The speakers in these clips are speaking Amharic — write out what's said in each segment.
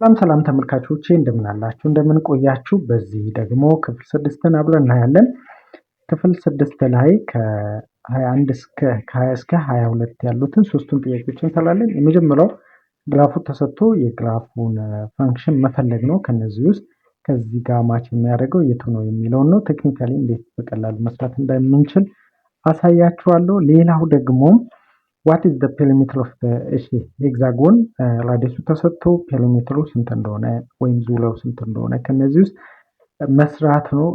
ሰላም ተመልካቾቼ እንደምን አላችሁ? እንደምን ቆያችሁ? በዚህ ደግሞ ክፍል 6ን አብረን እናያለን። ክፍል 6 ላይ ከ21 እስከ 22 ያሉትን ሶስቱን ጥያቄዎች እንሰራለን። የመጀመሪያው ግራፉ ተሰጥቶ የግራፉን ፈንክሽን መፈለግ ነው። ከነዚህ ውስጥ ከዚህ ጋር ማች የሚያደርገው የቱ ነው የሚለውን ነው። ቴክኒካሊ እንዴት በቀላሉ መስራት እንደምንችል አሳያችኋለሁ። ሌላው ደግሞ ዋት ኢዝ ዘ ፔሪሜትር ኦፍ ሄክሳጎን ራዲየሱ ተሰጥቶ ፔሪሜትሩ ስንት እንደሆነ ወይም ዙሪያው ስንት እንደሆነ ከነዚህ ውስጥ መስራት ነው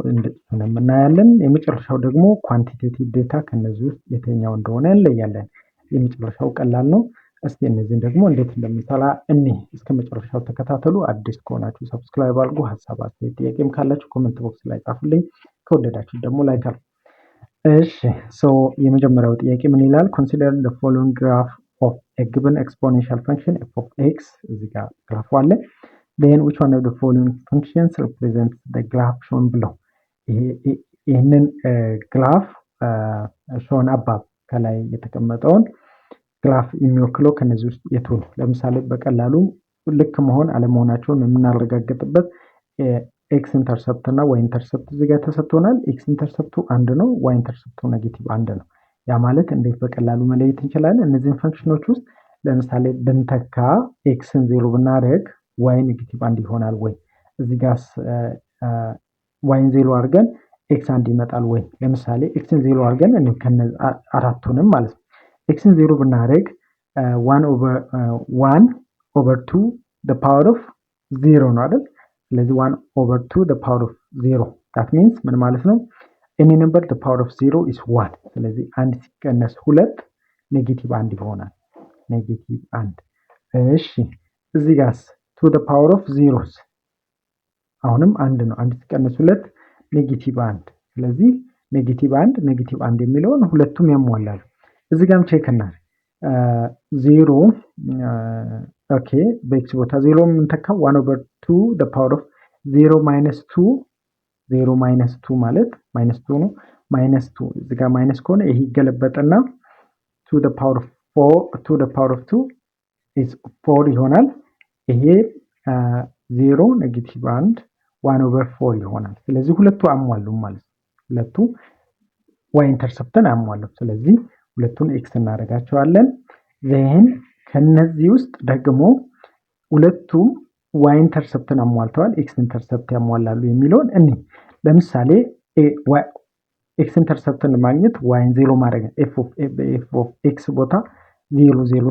እናያለን። የመጨረሻው ደግሞ ኳንቲቴቲቭ ዴታ ከነዚህ ውስጥ የትኛው እንደሆነ እንለያለን። የመጨረሻው ቀላል ነው። እስቲ እነዚህን ደግሞ እንዴት እንደምንሰራ እስከ መጨረሻው ተከታተሉ። አዲስ ከሆናችሁ ሰብስክራይብ አድርጉ። ሀሳብ አስተያየት ጥያቄም ካላችሁ ኮሜንት ቦክስ ላይ ጻፉልኝ። ከወደዳችሁ ደግሞ ላይክ አድርጉ። እሺ የመጀመሪያው ጥያቄ ምን ይላል? ኮንሲደር the following graph of a given exponential function f of x እዚህ ጋር ግራፉ አለ። then which one of the following functions represents the graph shown below? ይህንን ግራፍ shown above ከላይ የተቀመጠውን ግራፍ የሚወክለው ከነዚህ ውስጥ የቱ ነው? ለምሳሌ በቀላሉ ልክ መሆን አለመሆናቸውን የምናረጋግጥበት ኤክስ ኢንተርሰፕት እና ዋይ ኢንተርሰፕት እዚህ ጋር ተሰጥቶናል። ኤክስ ኢንተርሰፕቱ 1 ነው፣ ዋይ ኢንተርሰፕቱ ኔጌቲቭ 1 ነው። ያ ማለት እንዴት በቀላሉ መለየት እንችላለን? እነዚህን ፈንክሽኖች ውስጥ ለምሳሌ ብንተካ ኤክስን 0 ብናደርግ ዋይ ኔጌቲቭ 1 ይሆናል ወይ? እዚህ ጋር ዋይን 0 አድርገን ኤክስ 1 ይመጣል ወይ? ለምሳሌ ኤክስን 0 አድርገን አራቱንም ማለት ነው። ኤክስን 0 ብናደርግ 1 ኦቨር 2 the power of 0 ነው አይደል? ስለዚህ 1 over 2 the power of 0 that means ምን ማለት ነው? any number the power of 0 is 1 ስለዚህ 1 ሲቀነስ 2 ኔጌቲቭ 1 ይሆናል። ኔጌቲቭ 1 እሺ እዚህ ጋርስ to the power of 0 አሁንም 1 ነው። 1 ሲቀነስ 2 ኔጌቲቭ 1 ስለዚህ ኔጌቲቭ 1 የሚለውን ሁለቱም ያሟላሉ። እዚህ ጋርም ቼክ እናድርግ 0 ኦኬ በኤክስ ቦታ 0 የምንተካው 1 over 2 the power of 0 minus 2 0 minus 2 ማለት minus 2 ነው። minus 2 እዚህ ጋር minus ከሆነ ይሄ ይገለበጥና to the power of 2 is 4 ይሆናል። ይሄ 0 ኔጌቲቭ 1 over 4 ይሆናል። ስለዚህ ሁለቱ አሟሉ ማለት ነው። ሁለቱ y ኢንተርሰፕትን አሟሉ። ስለዚህ ሁለቱን ኤክስ እናደርጋቸዋለን። then ከነዚህ ውስጥ ደግሞ ሁለቱም ዋይ ኢንተርሰፕትን አሟልተዋል፣ ኤክስ ኢንተርሰፕት ያሟላሉ የሚለውን ለምሳሌ ኤክስ ኢንተርሰፕትን ለማግኘት ዋይን 0 ማድረግ ኤፍ ኦፍ ኤክስ ቦታ 0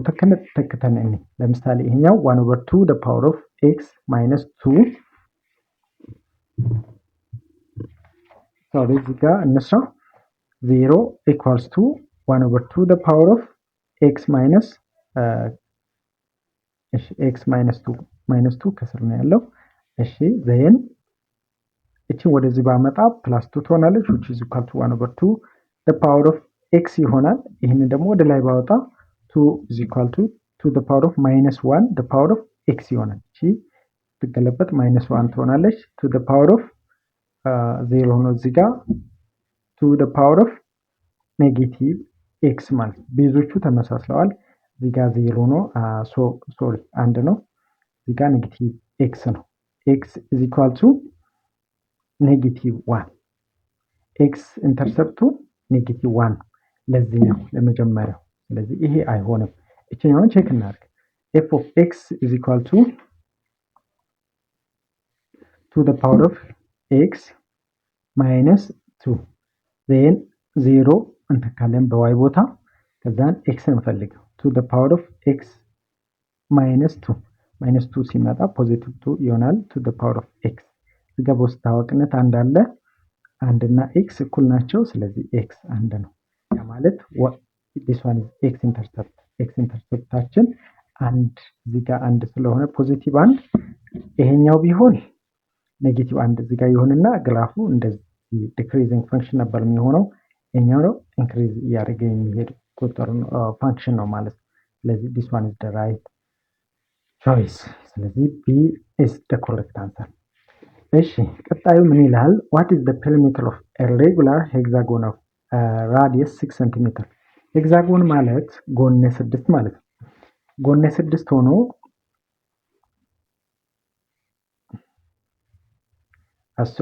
ተክተን ለምሳሌ ይሄኛው 1 over 2 the power of x minus 2 sorry እዚህ ጋር እንስራ 0 equals to 1 over 2 the power of x minus x minus 2 ከስር ነው ያለው። እሺ then እቺ ወደዚህ ባመጣ ፕላስ 2 ትሆናለች which is equal to 1 over 2 the power of x ይሆናል። ይሄንን ደግሞ ወደ ላይ ባወጣ 2 is equal to the power of minus 1 the power of x ይሆናል። እቺ ትገለበጥ minus 1 ትሆናለች to the power of 0 ነው እዚህ ጋር to the power of negative x ማለት ቤዞቹ ተመሳስለዋል። እዚህ ጋር 0 ነው ሶሪ 1 ነው። እዚህ ጋር ኔጌቲቭ x ነው። x is equal to ኔጌቲቭ 1 x ኢንተርሰፕቱ ኔጌቲቭ 1 ለዚህ ነው ለመጀመሪያው። ስለዚህ ይሄ አይሆንም። እቺኛውን ቼክ እናድርግ f of x is equal to the power of x minus 2 then 0 እንተካለን በy ቦታ ከዛን x እንፈልገው to the power of x minus 2 ሲመጣ ፖዚቲቭ 2 ይሆናል to the power of x እዚህ ጋር በውስጥ ታዋቂነት አንድ አለ። 1 እና x እኩል ናቸው። ስለዚህ x 1 ነው። ያ ማለት this one is x ኢንተርሰፕታችን 1 እዚህ ጋር 1 ስለሆነ ፖዚቲቭ 1 ይሄኛው ቢሆን ኔጌቲቭ 1 እዚህ ጋር ይሆንና ግራፉ እንደዚህ ዲክሪዚንግ ፈንክሽን ነበር የሚሆነው። ይሄኛው ነው ኢንክሪዝ እያደረገ የሚሄድ ቁጥር ፋንክሽን ነው ማለት ነው። ስለዚህ this one is the right choice። ስለዚህ B is the correct answer። እሺ ቀጣዩ ምን ይላል? what is the perimeter of a regular hexagon of radius 6 cm? ሄክሳጎን ማለት ጎነ 6 ማለት ነው። ጎነ 6 ሆኖ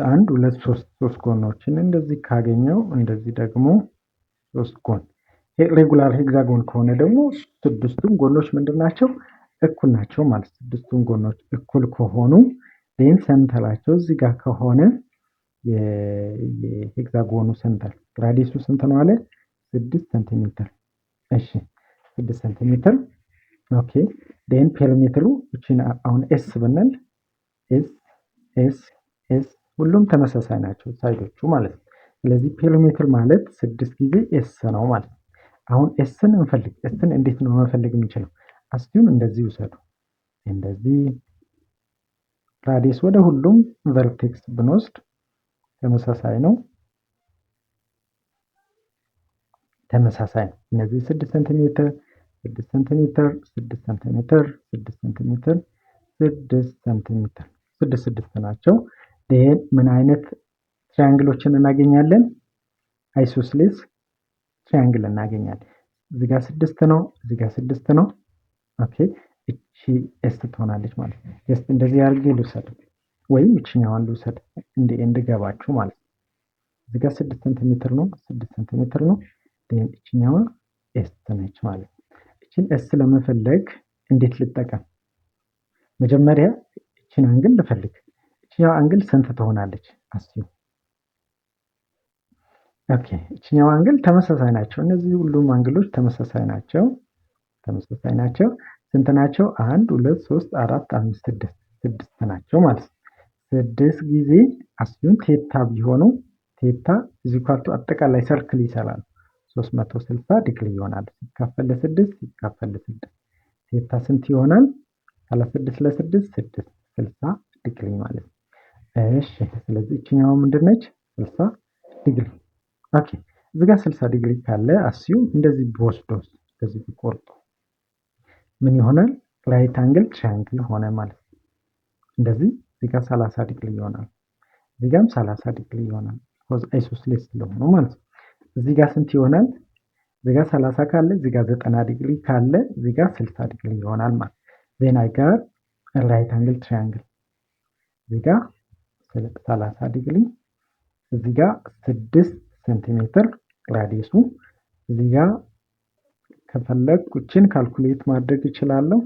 አንድ ሁለት ሶስት ጎኖችን እንደዚህ ካገኘው እንደዚህ ደግሞ ሶስት ጎን ሬጉላር ሄክሳጎን ከሆነ ደግሞ ስድስቱም ጎኖች ምንድን ናቸው? እኩል ናቸው ማለት ስድስቱም ጎኖች እኩል ከሆኑ ዴን ሰንተራቸው እዚህ ጋር ከሆነ የሄክሳጎኑ ሰንተር ራዲየሱ ስንት ነው አለ? 6 ሴንቲሜትር። እሺ 6 ሴንቲሜትር ኦኬ። ዴን ፔሪሜትሩ እቺን አሁን ኤስ ብንል ኤስ ኤስ ኤስ ሁሉም ተመሳሳይ ናቸው ሳይዶቹ ማለት ነው። ስለዚህ ፔሪሜትር ማለት 6 ጊዜ ኤስ ነው ማለት ነው። አሁን ኤስን እንፈልግ። ኤስን እንዴት ነው መፈለግ የምንችለው? አስቲዩም እንደዚህ ውሰዱ። እንደዚህ ራዲየስ ወደ ሁሉም ቨርቴክስ ብንወስድ ተመሳሳይ ነው። እነዚህ 6 ሴንቲሜትር 6 ሴንቲሜትር 6 ሴንቲሜትር 6 ሴንቲሜትር 6 ሴንቲሜትር 6 ናቸው። ዴን ምን አይነት ትራያንግሎችን እናገኛለን? አይሶስሌስ ትራያንግል እናገኛለን። እዚህ ጋር 6 ነው፣ እዚህ ጋር 6 ነው። ኦኬ እቺ ኤስ ትሆናለች ማለት ነው። ኤስ እንደዚህ አድርጌ ልውሰድ ወይም እቺኛዋን ልውሰድ እንድገባችሁ ማለት ነው። እዚህ ጋር 6 ሴንቲሜትር ነው፣ 6 ሴንቲሜትር ነው። ዴን እቺኛዋ ኤስ ነች ማለት ነው። እቺን ኤስ ለመፈለግ እንዴት ልጠቀም? መጀመሪያ እቺን አንግል ልፈልግ። እቺኛዋ አንግል ስንት ትሆናለች? አስዩ። ኦኬ እቺኛዋ አንግል ተመሳሳይ ናቸው። እነዚህ ሁሉም አንግሎች ተመሳሳይ ናቸው። ስንት ናቸው? 1 2 3 4 5 6 6 ናቸው ማለት ነው። 6 ጊዜ አስዩን ቴታ ቢሆኑ ቴታ ኢኳል ቱ አጠቃላይ ሰርክል ይሰራል 360 ዲግሪ ይሆናል። ሲካፈል ለ6 ሲካፈል ለ6 ቴታ ስንት ይሆናል? 36 ለ6 6 60 ዲግሪ ማለት ነው። እሺ ስለዚህ እቺኛው ምንድነች? 60 ዲግሪ። ኦኬ እዚህ ጋር 60 ዲግሪ ካለ አስዩም እንደዚህ ቢወስዶስ እንደዚህ ቢቆርጡ ምን ይሆናል? ራይት አንግል ትራያንግል ሆነ ማለት ነው። እንደዚህ እዚህ ጋር 30 ዲግሪ ይሆናል፣ እዚህ ጋርም 30 ዲግሪ ይሆናል። ኮዝ አይሶስሌስ ስለሆኑ ማለት ነው። እዚህ ጋር ስንት ይሆናል? እዚህ ጋር 30 ካለ እዚህ ጋር 90 ዲግሪ ካለ እዚህ ጋር 60 ዲግሪ ይሆናል ማለት ዜና ጋር ራይት አንግል ትራያንግል እዚህ ጋር 30 ዲግሪ እዚህ ጋር 6 ሴንቲሜትር ራዲየሱ እዚህ ጋር ከፈለኩ እቺን ካልኩሌት ማድረግ እችላለሁ።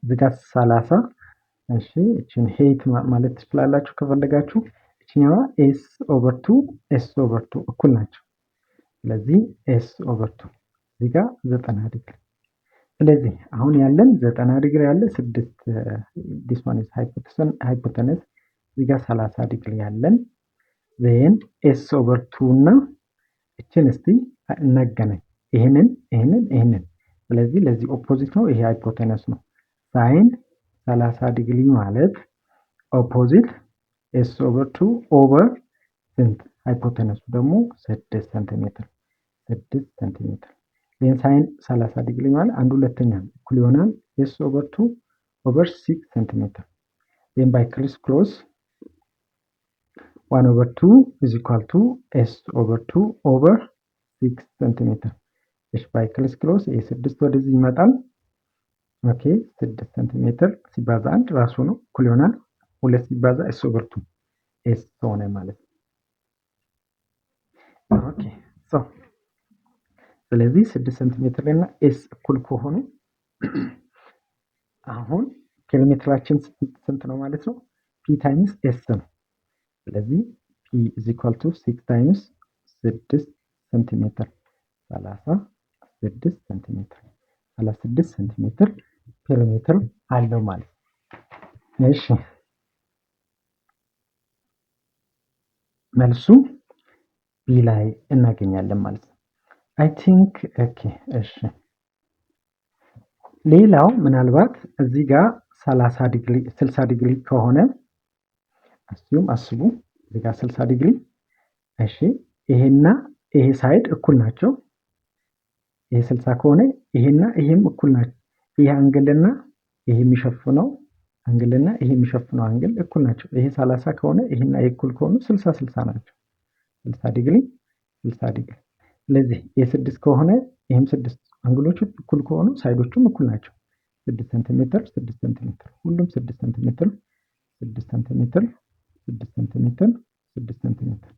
እዚህ ጋር 30 እሺ እቺን ሄት ማለት ትችላላችሁ ከፈለጋችሁ። እቺኛዋ ኤስ ኦቨር 2 እኩል ናቸው። ስለዚህ ኤስ ኦቨር 2 እዚህ ጋር 90 ዲግሪ። ስለዚህ አሁን ያለን 90 ዲግሪ ያለ 6 this one is hypotenuse እዚህ ጋር 30 ዲግሪ ያለን then ኤስ ኦቨር 2 እና እቺን እስቲ እናገናኝ። ይሄንን ስለዚህ ለዚህ ኦፖዚት ነው፣ ይሄ ሃይፖቴነስ ነው። ሳይን 30 ዲግሪ ማለት ኦፖዚት ኤስ ኦቨር 2 ኦቨር ስንት? ሃይፖቴነሱ ደግሞ 6 ሴንቲሜትር ይሄን ሳይን 30 ዲግሪ ማለት 1/2 እኩል ይሆናል ኤስ ኦቨር 2 ኦቨር 6 ሴንቲሜትር then by criss cross 1/2 is equal to s over 2 over 6 ሴንቲሜትር እሺ by criss cross ይሄ 6 ወደዚህ ይመጣል። ኦኬ 6 ሴንቲሜትር ሲባዛ 1 ራሱ ነው እኩል ይሆናል 2 ሲባዛ s over 2 s ሆነ ማለት ነው። ኦኬ ስለዚህ 6 ሴንቲሜትር እና s እኩል ከሆኑ አሁን ኪሎሜትራችን ስንት ነው ማለት ነው? p ታይምስ s ነው። ስለዚህ p is equal to 6 times 6 ሴንቲሜትር 36 ሴንቲሜትር 36 ሴንቲሜትር ኪሎሜትር አለው ማለት ነው። እሺ መልሱ ቢ ላይ እናገኛለን ማለት ነው። አይ ቲንክ ኦኬ እሺ ሌላው ምናልባት እዚህ ጋር 30 ዲግሪ 60 ዲግሪ ከሆነ አስቡ እዚህ ጋር 60 ዲግሪ እሺ ይሄና ይሄ ሳይድ እኩል ናቸው። ይሄ 60 ከሆነ ይሄና ይሄም እኩል ናቸው። ይሄ አንግልና ይሄ የሚሸፍነው አንግልና ይሄ የሚሸፍነው አንግል እኩል ናቸው። ይሄ 30 ከሆነ ይሄና ይሄ እኩል ከሆኑ 60 ናቸው። 60 ዲግሪ 60 ዲግሪ። ስለዚህ የ6 ከሆነ ይሄም 6 አንግሎቹ እኩል ከሆኑ ሳይዶቹም እኩል ናቸው። 6 ሴንቲሜትር 6 ሴንቲሜትር ሁሉም 6 ሴንቲሜትር 6 ሴንቲሜትር 6 ሴንቲሜትር 6 ሴንቲሜትር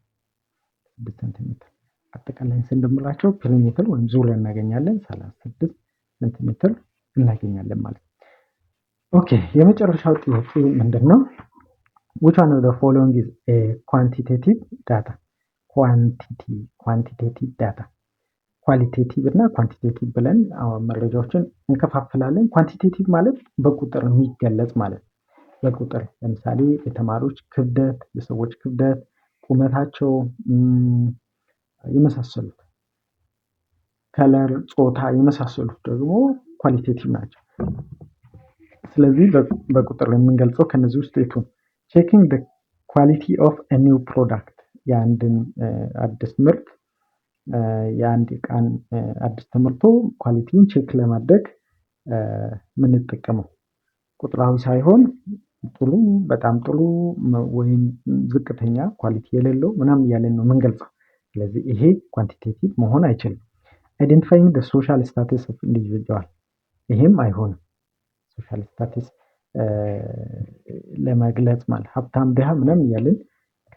6 ሴንቲሜትር አጠቃላይ ስንደምራቸው ፔሪሜትር ወይም ዙሪያ እናገኛለን 36 ሴንቲሜትር እናገኛለን ማለት ነው። ኦኬ የመጨረሻው ጥያቄ ምንድነው? which one of the following is a quantitative data? quantitative data ኳሊቴቲቭ እና ኳንቲቴቲቭ ብለን መረጃዎችን እንከፋፍላለን። ኳንቲቴቲቭ ማለት በቁጥር የሚገለጽ ማለት ነው። በቁጥር ለምሳሌ የተማሪዎች ክብደት፣ የሰዎች ክብደት፣ ቁመታቸው የመሳሰሉት ከለር፣ ጾታ የመሳሰሉት ደግሞ ኳሊቴቲቭ ናቸው። ስለዚህ በቁጥር የምንገልጸው ከነዚህ ውስጥ የቱን? checking the quality of a new product የአንድን አዲስ ምርት የአንድ ዕቃን አዲስ ተመርቶ ኳሊቲውን ቼክ ለማድረግ የምንጠቀመው ቁጥራዊ ሳይሆን ጥሩ፣ በጣም ጥሩ ወይም ዝቅተኛ ኳሊቲ የሌለው ምናምን እያለን ነው የምንገልጸው። ስለዚህ ይሄ ኳንቲቴቲቭ መሆን አይችልም። identifying the social status of individual ይሄም አይሆንም። ሶሻል ስታተስ ለመግለጽ ማለት ሀብታም ድሃ ምናምን እያለን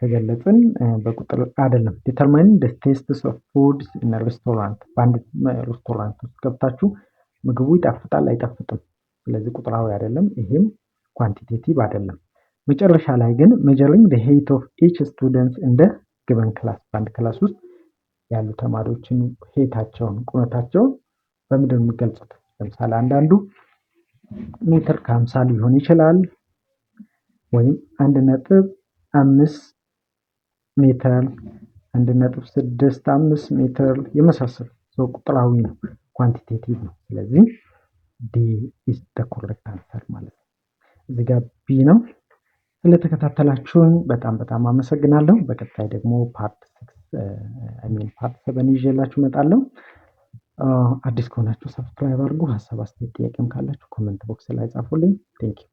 ከገለጽን በቁጥር አይደለም። determining the tastes of foods in a restaurant በአንድ ሬስቶራንት ውስጥ ገብታችሁ ምግቡ ይጣፍጣል አይጣፍጥም፣ ስለዚህ ቁጥራዊ አይደለም፣ ይሄም ኳንቲቴቲቭ አይደለም። መጨረሻ ላይ ግን measuring the height of each student in the given class በአንድ ክላስ ውስጥ ያሉ ተማሪዎችን ሄታቸውን ቁመታቸውን በምንድን ነው የሚገልጹት? ለምሳሌ አንዳንዱ ሜትር ከ50 ሊሆን ይችላል ወይም 1.5 ሜትር 1.65 ሜትር የመሳሰሉ ቁጥራዊ ነው፣ ኳንቲቴቲቭ ነው። ስለዚህ ዲ ኢዝ ዘ ኮሬክት አንሰር ማለት ነው። እዚህ ጋር ቢ ነው። ስለተከታተላችሁን በጣም አመሰግናለሁ። በቀጣይ ደግሞ ፓርት 7 ይዤላችሁ እመጣለሁ። አዲስ ከሆናችሁ ሰብስክራይብ አድርጉ። ሀሳብ አስተያየት ጥያቄም ካላችሁ ኮሜንት ቦክስ ላይ ጻፉልኝ። ቴንክ ዩ